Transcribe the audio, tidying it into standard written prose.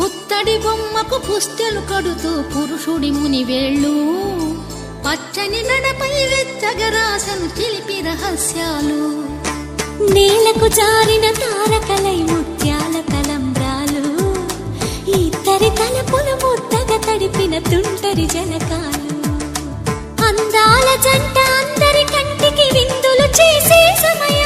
పుత్తడి బొమ్మకు పుస్తెలు కడుతూ పురుషుడి ముని వేళ్ళు పచ్చని నడపై వెచ్చగరాసను చిలిపి రహస్యాలు నేలకు జారిన తారకలై ముత్యాల తలంబ్రాలు ఇద్దరి తలపులు ముద్దగా తడిపిన తుంటరి జలకాలు అందాల జంట అందరి కంటికి విందులు చేసే సమయం